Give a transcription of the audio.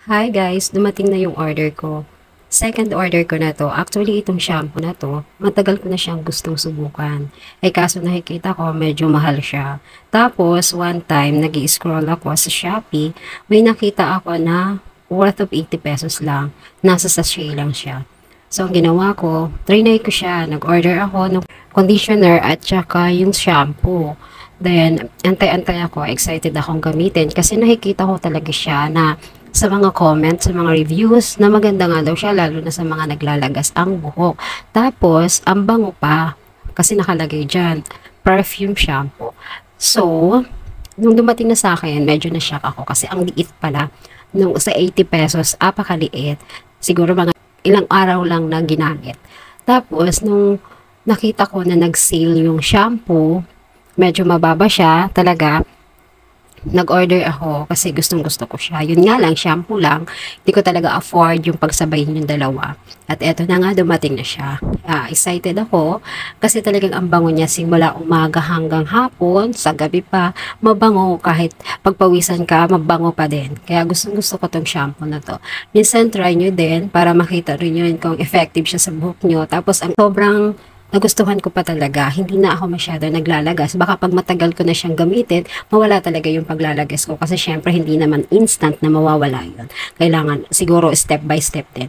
Hi guys, dumating na yung order ko. Second order ko na to. Actually, itong shampoo na to, matagal ko na siyang gustong subukan. Kaso nakikita ko, medyo mahal siya. Tapos, one time, nag-i-scroll ako sa Shopee, may nakita ako na worth of 80 pesos lang. Nasa sachet lang siya. So, ang ginawa ko, trinay ko siya. Nag-order ako ng conditioner at saka yung shampoo. Then, antay-antay ako, excited akong gamitin kasi nakikita ko talaga siya na sa mga comments, sa mga reviews, na maganda nga daw siya, lalo na sa mga naglalagas ang buhok. Tapos, ang bango pa, kasi nakalagay dyan, perfume shampoo. So, nung dumating na sa akin, medyo na-shock ako kasi ang liit pala. Nung sa 80 pesos, apakaliit. Siguro mga ilang araw lang na ginamit. Tapos, nung nakita ko na nag-sale yung shampoo, medyo mababa siya talaga. Nag-order ako kasi gustong gusto ko siya. Yun nga lang, shampoo lang. Hindi ko talaga afford yung pagsabayin yung dalawa. At eto na nga, dumating na siya. Excited ako kasi talagang ang bango niya simula umaga hanggang hapon, sa gabi pa, mabango kahit pagpawisan ka, mabango pa din. Kaya gustong gusto ko tong shampoo na to. Minsan try nyo din para makita rin yun kung effective siya sa buhok nyo. Tapos ang sobrang nagustuhan ko pa talaga, hindi na ako masyado naglalagas. Baka pag matagal ko na siyang gamitin, mawala talaga yung paglalagas ko. Kasi syempre, hindi naman instant na mawawala yun. Kailangan siguro step by step din.